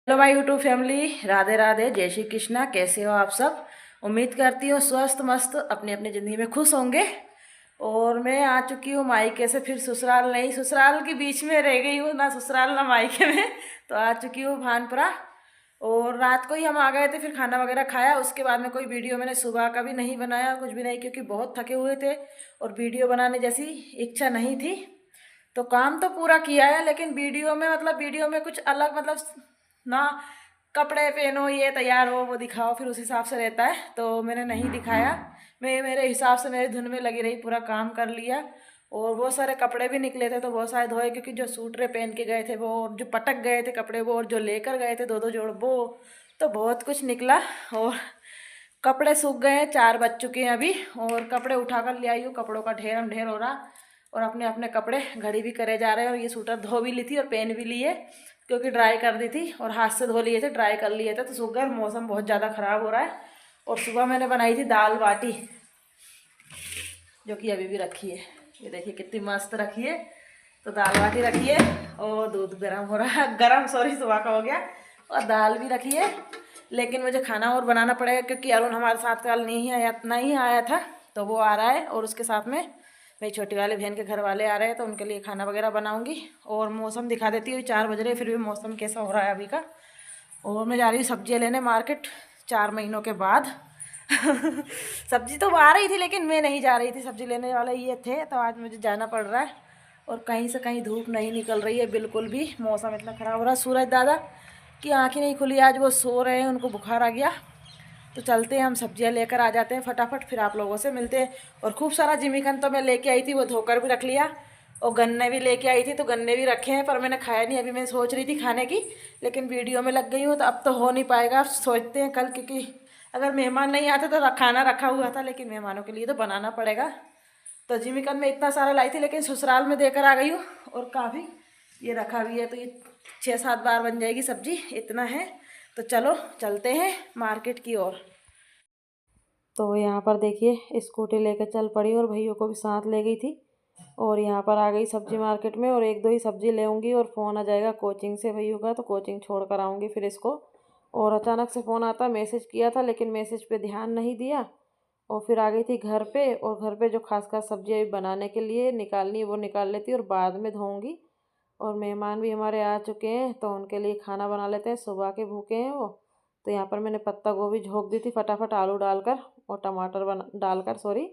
Hello my YouTube family, Radhe Radhe, जय श्री कृष्णा। कैसे हो आप सब? उम्मीद करती हूँ स्वस्थ मस्त अपनी अपनी ज़िंदगी में खुश होंगे। और मैं आ चुकी हूँ मायके से, फिर ससुराल नहीं, ससुराल के बीच में रह गई हूँ, ना ससुराल ना मायके में। तो आ चुकी हूँ भानपुरा। और रात को ही हम आ गए थे, फिर खाना वगैरह खाया। उसके बाद में कोई वीडियो मैंने सुबह का भी नहीं बनाया, कुछ भी नहीं, क्योंकि बहुत थके हुए थे और वीडियो बनाने जैसी इच्छा नहीं थी। तो काम तो पूरा किया है, लेकिन वीडियो में मतलब वीडियो में कुछ अलग मतलब ना, कपड़े पहनो, ये तैयार हो, वो दिखाओ, फिर उस हिसाब से रहता है, तो मैंने नहीं दिखाया। मैं मेरे हिसाब से मेरी धुन में लगी रही, पूरा काम कर लिया। और बहुत सारे कपड़े भी निकले थे तो बहुत सारे धोए, क्योंकि जो सूटरे पहन के गए थे वो, और जो पटक गए थे कपड़े वो, और जो लेकर गए थे दो दो जोड़ वो, तो बहुत कुछ निकला। और कपड़े सूख गए हैं, 4 बज चुके हैं अभी, और कपड़े उठा कर ले आई हूँ। कपड़ों का ढेर ढेर हो रहा, और अपने अपने कपड़े घड़ी भी करे जा रहे हैं। और ये सूटर धो भी ली थी और पहन भी लिए, क्योंकि ड्राई कर दी थी, और हाथ से धो लिए थे, ड्राई कर लिए थे, तो सूख गए। मौसम बहुत ज़्यादा ख़राब हो रहा है। और सुबह मैंने बनाई थी दाल बाटी, जो कि अभी भी रखी है। ये देखिए कितनी मस्त रखी है। तो दाल बाटी रखी है, और दूध गर्म हो रहा है, गर्म सॉरी, सुबह का हो गया। और दाल भी रखी है, लेकिन मुझे खाना और बनाना पड़ेगा, क्योंकि अरुण हमारे साथ कल नहीं आया था, तो वो आ रहा है। और उसके साथ में मेरी छोटी वाली बहन के घर वाले आ रहे हैं, तो उनके लिए खाना वगैरह बनाऊंगी। और मौसम दिखा देती हूँ, 4 बज रहे, फिर भी मौसम कैसा हो रहा है अभी का। और मैं जा रही हूँ सब्जियाँ लेने मार्केट, 4 महीनों के बाद। सब्जी तो आ रही थी, लेकिन मैं नहीं जा रही थी, सब्जी लेने वाले ये थे, तो आज मुझे जाना पड़ रहा है। और कहीं से कहीं धूप नहीं निकल रही है बिल्कुल भी, मौसम इतना ख़राब हो रहा है। सूरज दादा की आंखें नहीं खुली आज, वो सो रहे हैं, उनको बुखार आ गया। तो चलते हैं, हम सब्जियां लेकर आ जाते हैं फटाफट, फिर आप लोगों से मिलते हैं। और खूब सारा जिमीकंद तो मैं लेके आई थी, वो धोकर भी रख लिया। और गन्ने भी लेके आई थी, तो गन्ने भी रखे हैं, पर मैंने खाया नहीं। अभी मैं सोच रही थी खाने की, लेकिन वीडियो में लग गई हूँ, तो अब तो हो नहीं पाएगा। अब सोचते हैं कल, क्योंकि अगर मेहमान नहीं आते तो खाना रखा हुआ था, लेकिन मेहमानों के लिए तो बनाना पड़ेगा। तो जिमीकंद में इतना सारा लाई थी, लेकिन ससुराल में देकर आ गई हूँ। और काफ़ी ये रखा भी है, तो ये 6-7 बार बन जाएगी सब्जी, इतना है। तो चलो चलते हैं मार्केट की ओर। तो यहाँ पर देखिए स्कूटी लेकर चल पड़ी, और भैया को भी साथ ले गई थी। और यहाँ पर आ गई सब्जी मार्केट में, और एक दो ही सब्जी लेऊंगी, और फ़ोन आ जाएगा कोचिंग से भैया का, तो कोचिंग छोड़ कर आऊँगी फिर इसको। और अचानक से फ़ोन आता, मैसेज किया था, लेकिन मैसेज पे ध्यान नहीं दिया। और फिर आ गई थी घर पे, और घर पे जो खास खास सब्जी बनाने के लिए निकालनी है वो निकाल लेती, और बाद में धोऊंगी। और मेहमान भी हमारे आ चुके हैं, तो उनके लिए खाना बना लेते हैं, सुबह के भूखे हैं वो। तो यहाँ पर मैंने पत्ता गोभी झोंक दी थी फटाफट, आलू डालकर और टमाटर डालकर, सॉरी।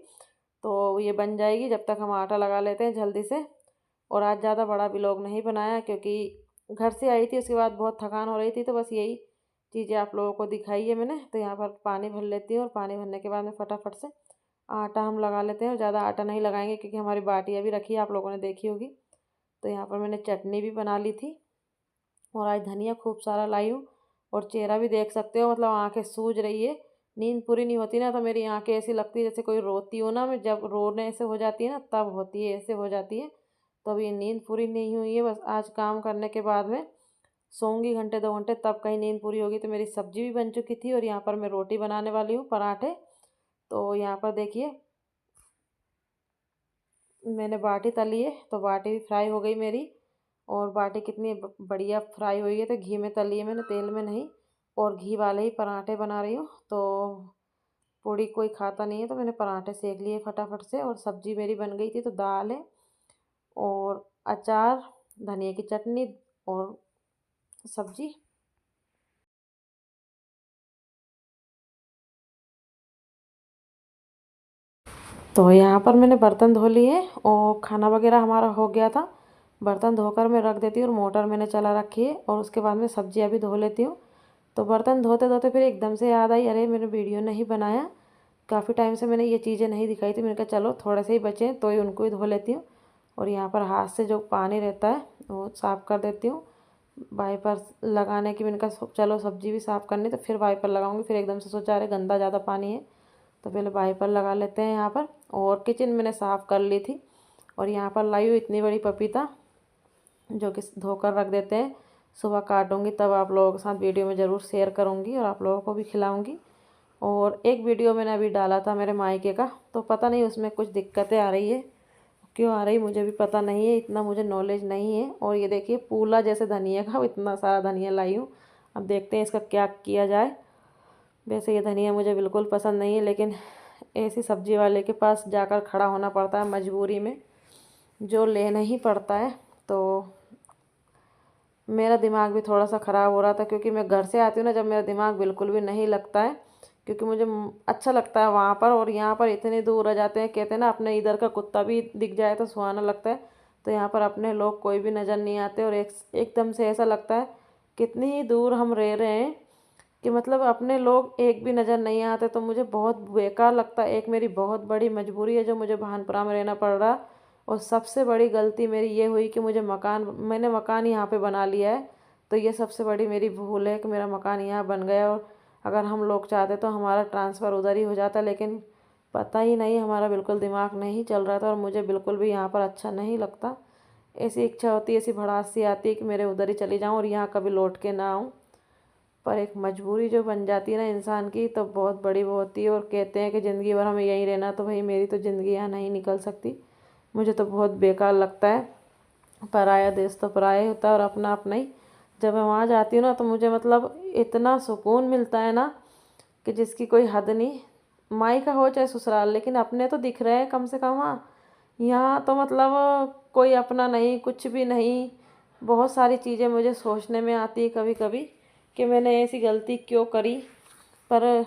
तो ये बन जाएगी, जब तक हम आटा लगा लेते हैं जल्दी से। और आज ज़्यादा बड़ा व्लॉग नहीं बनाया, क्योंकि घर से आई थी, उसके बाद बहुत थकान हो रही थी, तो बस यही चीज़ें आप लोगों को दिखाई है मैंने। तो यहाँ पर पानी भर लेती हूँ, और पानी भरने के बाद में फटाफट से आटा हम लगा लेते हैं। और ज़्यादा आटा नहीं लगाएंगे, क्योंकि हमारी बाटियाँ भी रखी है, आप लोगों ने देखी होगी। तो यहाँ पर मैंने चटनी भी बना ली थी, और आज धनिया खूब सारा लाई हूँ। और चेहरा भी देख सकते हो, मतलब आंखें सूज रही है। नींद पूरी नहीं होती ना, तो मेरी आंखें ऐसी लगती है जैसे कोई रोती हो ना, मैं जब रोने से हो जाती है ना तब होती है, ऐसे हो जाती है। तो अभी नींद पूरी नहीं हुई है, बस आज काम करने के बाद में सोऊंगी घंटे 2 घंटे, तब कहीं नींद पूरी होगी। तो मेरी सब्जी भी बन चुकी थी, और यहाँ पर मैं रोटी बनाने वाली हूँ, पराठे। तो यहाँ पर देखिए मैंने बाटी तली है, तो बाटी भी फ्राई हो गई मेरी। और बाटी कितनी बढ़िया फ्राई हुई है, तो घी में तली है मैंने, तेल में नहीं। और घी वाले ही पराठे बना रही हूँ। तो पूड़ी कोई खाता नहीं है, तो मैंने पराठे सेक लिए फटाफट से। और सब्जी मेरी बन गई थी, तो दाल है और अचार, धनिया की चटनी और सब्जी। तो यहाँ पर मैंने बर्तन धो लिए, और खाना वगैरह हमारा हो गया था। बर्तन धोकर मैं रख देती हूँ, और मोटर मैंने चला रखी है, और उसके बाद में सब्जियाँ भी धो लेती हूँ। तो बर्तन धोते धोते फिर एकदम से याद आई, अरे मैंने वीडियो नहीं बनाया, काफ़ी टाइम से मैंने ये चीज़ें नहीं दिखाई थी। मैंने कहा चलो थोड़े से ही बचे तो ही उनको ही धो लेती हूँ। और यहाँ पर हाथ से जो पानी रहता है वो साफ़ कर देती हूँ। वाइपर लगाने की मैंने कहा चलो सब्जी भी साफ़ करनी, तो फिर वाइपर लगाऊंगी। फिर एकदम से सोचा अरे गंदा ज़्यादा पानी है, तो पहले वाइपर लगा लेते हैं यहाँ पर। और किचन मैंने साफ़ कर ली थी। और यहाँ पर लाई हुई इतनी बड़ी पपीता, जो कि धोकर रख देते हैं, सुबह काटूंगी तब आप लोगों के साथ वीडियो में ज़रूर शेयर करूँगी, और आप लोगों को भी खिलाऊँगी। और एक वीडियो मैंने अभी डाला था मेरे मायके का, तो पता नहीं उसमें कुछ दिक्कतें आ रही है, क्यों आ रही मुझे भी पता नहीं है, इतना मुझे नॉलेज नहीं है। और ये देखिए पूला जैसे धनिया का इतना सारा धनिया लाई हूँ, अब देखते हैं इसका क्या किया जाए। वैसे ये धनिया मुझे बिल्कुल पसंद नहीं है, लेकिन ऐसी सब्जी वाले के पास जाकर खड़ा होना पड़ता है मजबूरी में, जो लेना ही पड़ता है। तो मेरा दिमाग भी थोड़ा सा ख़राब हो रहा था, क्योंकि मैं घर से आती हूँ ना, जब मेरा दिमाग बिल्कुल भी नहीं लगता है, क्योंकि मुझे अच्छा लगता है वहाँ पर, और यहाँ पर इतनी दूर रह जाते हैं। कहते हैं ना, अपने इधर का कुत्ता भी दिख जाए तो सुहाना लगता है। तो यहाँ पर अपने लोग कोई भी नज़र नहीं आते, और एकदम से ऐसा लगता है कितनी ही दूर हम रह रहे हैं कि मतलब अपने लोग एक भी नज़र नहीं आते। तो मुझे बहुत बेकार लगता है। एक मेरी बहुत बड़ी मजबूरी है जो मुझे भानपुरा में रहना पड़ रहा। और सबसे बड़ी गलती मेरी ये हुई कि मैंने मकान यहाँ पे बना लिया है। तो ये सबसे बड़ी मेरी भूल है कि मेरा मकान यहाँ बन गया, और अगर हम लोग चाहते तो हमारा ट्रांसफ़र उधर ही हो जाता, लेकिन पता ही नहीं, हमारा बिल्कुल दिमाग नहीं चल रहा था, और मुझे बिल्कुल भी यहाँ पर अच्छा नहीं लगता। ऐसी इच्छा होती है, ऐसी भड़ास सी आती है कि मेरे उधर ही चली जाऊँ और यहाँ कभी लौट के ना आऊँ। पर एक मजबूरी जो बन जाती है ना इंसान की, तो बहुत बड़ी वो होती है। और कहते हैं कि ज़िंदगी भर हमें यहीं रहना, तो भाई मेरी तो ज़िंदगी यहाँ नहीं निकल सकती। मुझे तो बहुत बेकार लगता है। पराया देश तो पराया होता है, और अपना अपना ही। जब मैं वहाँ जाती हूँ ना, तो मुझे मतलब इतना सुकून मिलता है ना कि जिसकी कोई हद नहीं। माई का हो चाहे ससुराल, लेकिन अपने तो दिख रहे हैं कम से कम वहाँ। यहाँ तो मतलब कोई अपना नहीं, कुछ भी नहीं। बहुत सारी चीज़ें मुझे सोचने में आती है कभी कभी कि मैंने ऐसी गलती क्यों करी। पर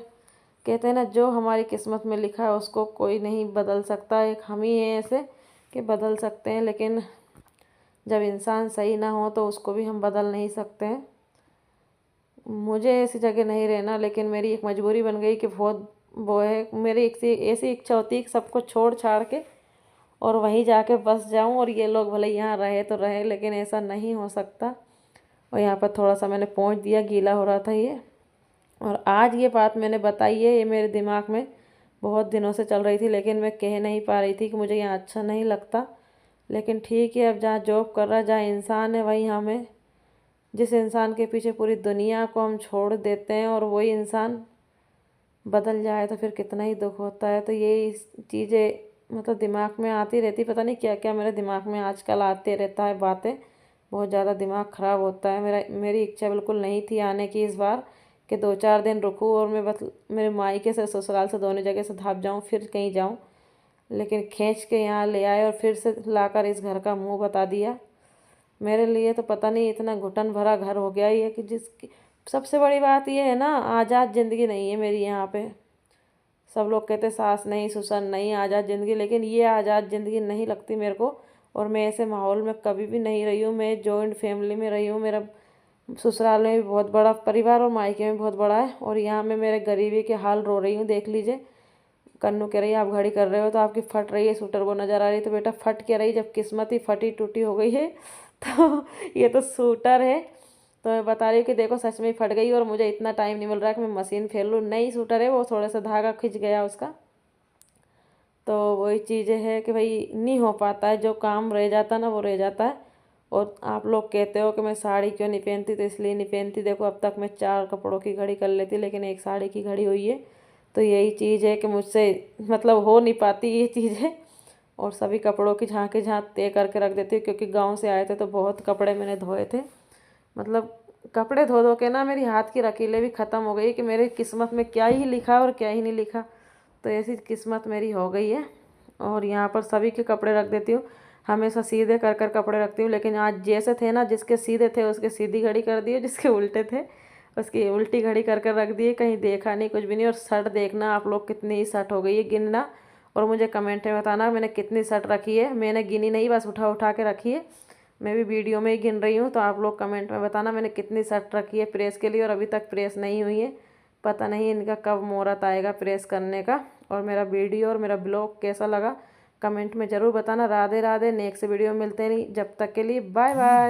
कहते हैं ना, जो हमारी किस्मत में लिखा है उसको कोई नहीं बदल सकता। एक हम ही हैं ऐसे कि बदल सकते हैं, लेकिन जब इंसान सही ना हो तो उसको भी हम बदल नहीं सकते हैं। मुझे ऐसी जगह नहीं रहना, लेकिन मेरी एक मजबूरी बन गई कि बहुत वो है। मेरी एक ऐसी इच्छा होती है कि सबको छोड़ छाड़ के और वहीं जाके बस जाऊं, और ये लोग भले यहाँ रहे तो रहे, लेकिन ऐसा नहीं हो सकता। और यहाँ पर थोड़ा सा मैंने पोंछ दिया, गीला हो रहा था ये। और आज ये बात मैंने बताई है, ये मेरे दिमाग में बहुत दिनों से चल रही थी, लेकिन मैं कह नहीं पा रही थी कि मुझे यहाँ अच्छा नहीं लगता। लेकिन ठीक है, अब जहाँ जॉब कर रहा, जहाँ इंसान है, वहीं हमें, जिस इंसान के पीछे पूरी दुनिया को हम छोड़ देते हैं और वही इंसान बदल जाए तो फिर कितना ही दुख होता है। तो यही चीज़ें मतलब दिमाग में आती रहती, पता नहीं क्या क्या मेरे दिमाग में आजकल आते रहता है बातें। बहुत ज़्यादा दिमाग ख़राब होता है मेरी इच्छा बिल्कुल नहीं थी आने की इस बार, कि 2-4 दिन रुकूँ और मैं बस मेरे मायके से ससुराल से दोनों जगह से भाग जाऊँ, फिर कहीं जाऊँ। लेकिन खींच के यहाँ ले आए और फिर से लाकर इस घर का मुंह बता दिया। मेरे लिए तो पता नहीं इतना घुटन भरा घर हो गया ये, कि जिसकी सबसे बड़ी बात ये है ना, आज़ाद ज़िंदगी नहीं है मेरी यहाँ पे। सब लोग कहते सास नहीं, ससुर नहीं, आज़ाद ज़िंदगी, लेकिन ये आज़ाद ज़िंदगी नहीं लगती मेरे को। और मैं ऐसे माहौल में कभी भी नहीं रही हूँ। मैं जॉइंट फैमिली में रही हूँ। मेरा ससुराल में भी बहुत बड़ा परिवार और मायके में बहुत बड़ा है, और यहाँ मैं मेरे गरीबी के हाल रो रही हूँ, देख लीजिए। कन्नू कह रही है आप घड़ी कर रहे हो तो आपकी फट रही है सूटर, वो नज़र आ रही है। तो बेटा फट क्या रही, जब किस्मत ही फटी टूटी हो गई है। तो ये तो सूटर है। तो मैं बता रही हूँ कि देखो सच में ही फट गई, और मुझे इतना टाइम नहीं मिल रहा कि मैं मशीन फेर लूँ। नई सूटर है, वो थोड़ा सा धागा खिंच गया उसका। तो वही चीज़ें है कि भाई नहीं हो पाता है, जो काम रह जाता है ना वो रह जाता है। और आप लोग कहते हो कि मैं साड़ी क्यों नहीं पहनती, तो इसलिए नहीं पहनती। देखो अब तक मैं 4 कपड़ों की घड़ी कर लेती, लेकिन एक साड़ी की घड़ी हुई है। तो यही चीज़ है कि मुझसे मतलब हो नहीं पाती ये चीज़ें। और सभी कपड़ों की झांकी झाँक तय करके रख देती हूँ, क्योंकि गांव से आए थे तो बहुत कपड़े मैंने धोए थे। मतलब कपड़े धो धो के ना मेरी हाथ की रकीलें भी ख़त्म हो गई कि मेरी किस्मत में क्या ही लिखा और क्या ही नहीं लिखा। तो ऐसी किस्मत मेरी हो गई है। और यहाँ पर सभी के कपड़े रख देती हूँ, हमेशा सीधे कर कर कपड़े रखती हूँ। लेकिन आज जैसे थे ना, जिसके सीधे थे उसके सीधी घड़ी कर दिए, जिसके उल्टे थे उसकी उल्टी घड़ी कर कर रख दिए। कहीं देखा नहीं, कुछ भी नहीं। और शर्ट देखना आप लोग कितनी ही शर्ट हो गई है, गिनना और मुझे कमेंट में बताना मैंने कितनी शर्ट रखी है। मैंने गिनी नहीं, बस उठा उठा के रखी है। मैं भी वीडियो में ही गिन रही हूँ, तो आप लोग कमेंट में बताना मैंने कितनी शर्ट रखी है प्रेस के लिए, और अभी तक प्रेस नहीं हुई है। पता नहीं इनका कब मुहूर्त आएगा प्रेस करने का। और मेरा वीडियो और मेरा ब्लॉग कैसा लगा कमेंट में ज़रूर बताना। राधे राधे, नेक्स्ट वीडियो में मिलते हैं, जब तक के लिए बाय बाय।